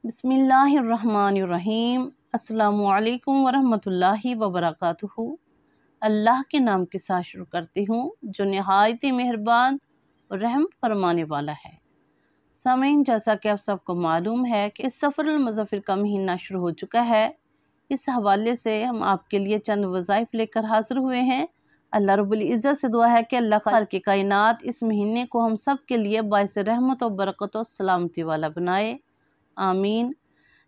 बिस्मिल्लाहिर्रहमानिर्रहीम। अस्सलामुअलैकुम वरहमतुल्लाहि वबरकातुहू। अल्लाह के नाम के साथ शुरू करती हूँ जो निहायत मेहरबान और रहम फरमाने वाला है। सामीन, जैसा कि आप सबको मालूम है कि इस सफ़रुल मुज़फ़्फ़र का महीना शुरू हो चुका है। इस हवाले से हम आपके लिए चंद वज़ाइफ लेकर हाज़िर हुए हैं। अल्लाह रब्बुल इज़्ज़त से दुआ है कि अल्लाह खालिक़ कायनात इस महीने को हम सब के लिए बाइस रहमत और बरकत और सलामती वाला बनाए, आमीन।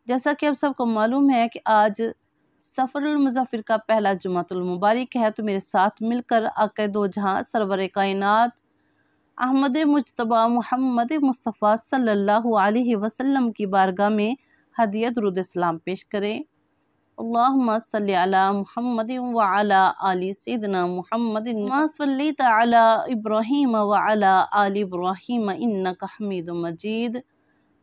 जैसा कि आप सबको मालूम है कि आज सफ़रुल मुज़फ़्फ़र का पहला जुमातुल मुबारक है, तो मेरे साथ मिलकर आक़ा दो जहां सरवर कायनात अहमद मुज्तबा मुहम्मद मुस्तफ़ा सल्लल्लाहु अलैहि वसल्लम की बारगाह में हदिया दुरूद सलाम पेश करें। अल्लाहुम्मा सल्लि अला मुहम्मद व अला आलि सय्यिदिना मुहम्मद मा सल्लैता अला इब्राहीम व अला आलि इब्राहीम इन्नका हमीदुम मजीद।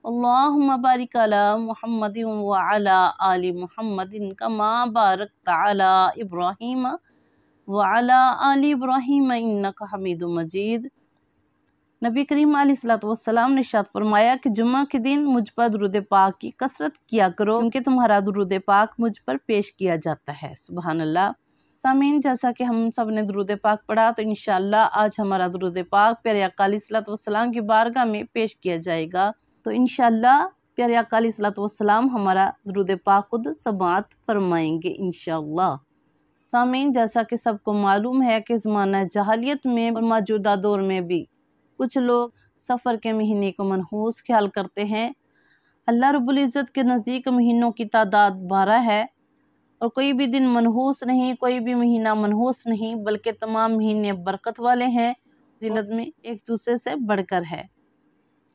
अल्लाहुम्मा बारिक अला मुहम्मद व अला आलि मुहम्मद कमा बारकता अला इब्राहीम व अला आलि इब्राहीम इन्नका हमीदुम मजीद। नबी करीम अलैहिस्सलाम ने इरशाद फरमाया कि जुम्मा के दिन मुझ पर दुरूद पाक की कसरत किया करो, क्योंकि तुम्हारा दुरूद पाक मुझ पर पेश किया जाता है। सुभान अल्लाह। सामीन, जैसा कि हम सब ने दुरूद पाक पढ़ा, तो इंशाअल्लाह आज हमारा दुरूद पाक प्यारे आका अलैहिस्सलाम की बारगाह में पेश किया जाएगा। तो इंशाअल्लाह प्यारे आका अलैहिस्सलाम हमारा दुरूद पाक खुद समाअत फरमाएंगे इंशाअल्लाह। सामीन, जैसा कि सबको मालूम है कि ज़माना जहालियत में और मौजूदा दौर में भी कुछ लोग सफ़र के महीने को मनहूस ख्याल करते हैं। अल्लाह रब्बुल इज़्ज़त के नज़दीक महीनों की तादाद 12 है और कोई भी दिन मनहूस नहीं, कोई भी महीना मनहूस नहीं, बल्कि तमाम महीने बरकत वाले हैं। फ़ज़ीलत में एक दूसरे से बढ़कर है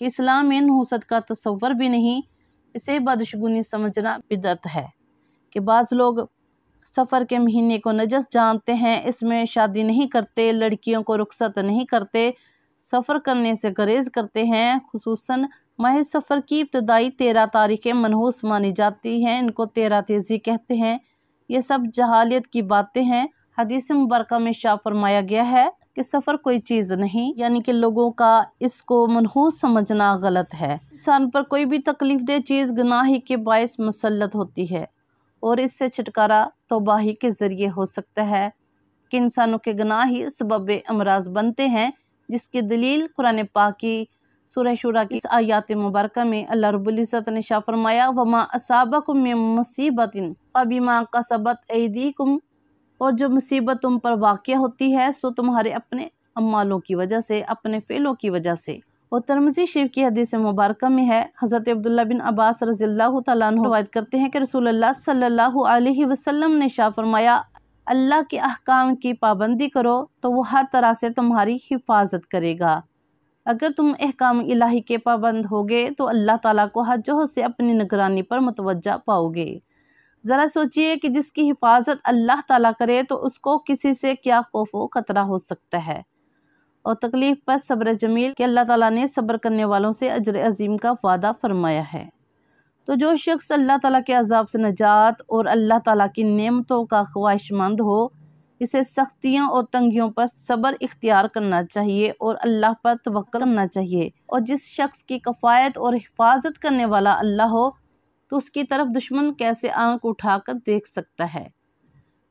कि इस्लाम में नहूसत का तसव्वुर भी नहीं, इसे बदशगुनी समझना बिदअत है। कि बाज़ लोग सफ़र के महीने को नजस जानते हैं, इसमें शादी नहीं करते, लड़कियों को रुखसत नहीं करते, सफ़र करने से गुरेज करते हैं। खुसूसन माह सफ़र की इब्तदाई 13 तारीखें मनहूस मानी जाती हैं, इनको 13 तेज़ी कहते हैं। ये सब जहालियत की बातें हैं। हदीस मुबारका में इरशाद फरमाया गया है कि सफ़र कोई चीज़ नहीं, यानी कि लोगों का इसको मनहूस समझना गलत है। इंसान पर कोई भी तकलीफ दे चीज़ गुनाह के बायस मुसल्लत होती है और इससे छुटकारा तौबा ही के ज़रिए हो सकता है कि इंसानों के गुनाह ही सबब अमराज बनते हैं, जिसकी दलील कुरान पाक की सूरह शूरा की आयत मुबारका में अल्लाह रब्बुल इज़्ज़त ने इरशाद फरमाया, वमा असाबकुम मिन मुसीबतिन फबिमा कसबत ऐदीकुम, और जो मुसीबत तुम पर वाक़या होती है सो तुम्हारे अपने अमालों की वजह से, अपने फ़ेलों की वजह से। और तिरमिज़ी शरीफ की हदीस मुबारका में है, हज़रत अब्दुल्लाह बिन अब्बास रज़ियल्लाहु तआला अन्हु रवायत करते हैं कि रसूलुल्लाह सल्लल्लाहु अलैहि वसल्लम ने इरशाद फरमाया, अल्लाह के अहकाम की पाबंदी करो तो वो हर तरह से तुम्हारी हिफाजत करेगा। अगर तुम अहकाम इलाही के पाबंद होगे तो अल्लाह ताला को हर जोह से अपनी निगरानी पर मुतवज्जा पाओगे। ज़रा सोचिए कि जिसकी हिफाजत अल्लाह ताला करे तो उसको किसी से क्या खौफ व खतरा हो सकता है। और तकलीफ पर सब्र जमील कि अल्लाह ताला ने सब्र करने वालों से अजर अजीम का वादा फरमाया है। तो जो शख्स अल्लाह ताला के अजाब से नजात और अल्लाह ताला की नेमतों का ख्वाहिशमंद हो, इसे सख्तियों और तंगियों पर सब्र इख्तियार करना चाहिए और अल्लाह पर तवक्कुल करना चाहिए। और जिस शख्स की कफ़ायत और हिफाजत करने वाला अल्लाह हो, तो उसकी तरफ दुश्मन कैसे आंख उठाकर देख सकता है।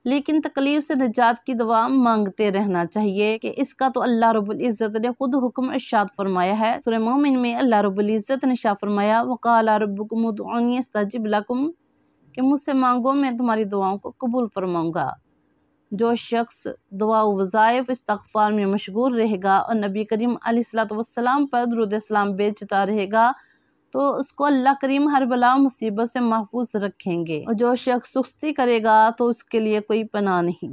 लेकिन तकलीफ से निजात की दुआ मांगते रहना चाहिए कि इसका तो अल्लाह रब्बुल इज़्ज़त ने खुद हुक्म इरशाद फरमाया है। सूरह मोमिन में अल्लाह रब्बुल इज़्ज़त ने इरशाद फरमाया, वक़ाला रब्बुकुम उदऊनी अस्तजिब लकुम, कि मुझसे मांगो मैं तुम्हारी दुआओं को कबूल फरमाऊंगा। जो शख्स दुआ वज़ाइफ इस्तिग़फ़ार में मशगूल रहेगा और नबी करीम अलैहिस्सलाम पर दुरूद सलाम भेजता रहेगा, तो उसको अल्लाह करीम हर बला मुसीबत से महफूज रखेंगे। और जो शख्स सुस्ती करेगा तो उसके लिए कोई पनाह नहीं।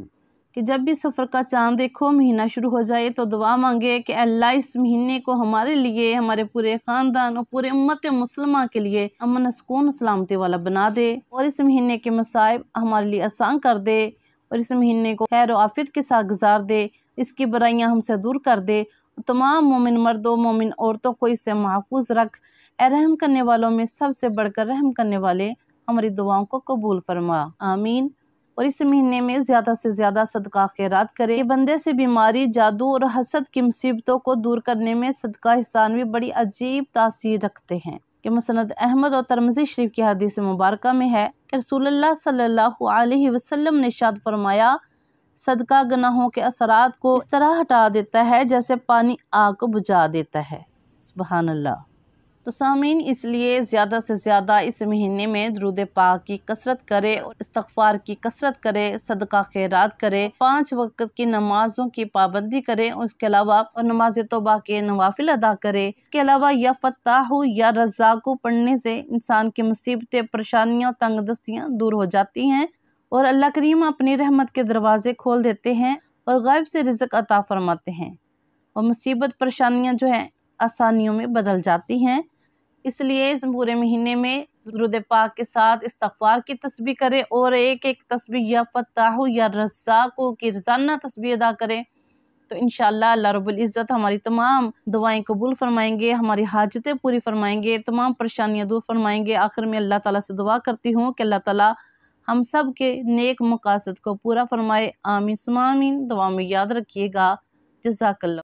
कि जब भी सफ़र का चांद देखो, महीना शुरू हो जाए, तो दुआ मांगे कि अल्लाह इस महीने को हमारे लिए, हमारे पूरे ख़ानदान और पूरे उम्मत मुसलमान के लिए अमन सुकून सलामती वाला बना दे और इस महीने के मसाइब हमारे लिए आसान कर दे और इस महीने को खैर और आफियत के साथ गुजार दे, इसकी बुराइयां हमसे दूर कर दे। तमाम मोमिन मर्दों मोमिन औरतों को इससे महफूज रख। ए रहम करने वालों में सबसे बढ़कर रहम करने वाले हमारी दुआओं को कबूल फरमा, आमीन। और इस महीने में ज़्यादा से ज़्यादा सदका खैरात करें कि बंदे से बीमारी, जादू और हसद की मुसीबतों को दूर करने में सदका एहसान भी बड़ी अजीब तासीर रखते हैं। کہ مسند احمد اور ترمذی شریف کی حدیث مبارکہ میں ہے کہ رسول اللہ صلی اللہ علیہ وسلم نے ارشاد فرمایا، صدقہ گناہوں کے اثرات کو اس طرح ہٹا دیتا ہے جیسے پانی آگ کو بجھا دیتا ہے۔ سبحان اللہ۔ تو سامعین، اس لیے زیادہ سے زیادہ اس مہینے میں درود پاک کی کثرت کرے اور استغفار کی کثرت کرے، صدقہ خیرات کرے، 5 وقت کی نمازوں کی پابندی کرے، اور اس کے علاوہ اور نماز توبہ کے نوافل ادا کرے۔ اس کے علاوہ یا فتاح یا رزاق پڑھنے سے انسان کی مصیبتیں، پریشانیاں، تنگ دستیاں دور ہو جاتی ہیں اور اللہ کریم اپنی رحمت کے دروازے کھول دیتے ہیں اور غیب سے رزق عطا فرماتے ہیں، اور مصیبت پریشانیاں جو ہیں آسانیوں میں بدل جاتی ہیں۔ اس لیے اس پورے مہینے میں درود پاک کے ساتھ استغفار کی تسبیح کرے اور ایک تسبیح یا فتاح یا رزاق کی روزانہ تسبیح ادا کرے، تو انشاءاللہ اللہ رب العزت ہماری تمام دعائیں قبول فرمائیں گے، ہماری حاجتیں پوری فرمائیں گے، تمام پریشانیاں دور فرمائیں گے۔ آخر میں اللہ تعالیٰ سے دعا کرتی ہوں کہ اللہ تعالیٰ ہم سب کے نیک مقاصد کو پورا فرمائے۔ آمین ثم آمین۔ دعا میں یاد رکھیے گا۔ جزاک اللہ۔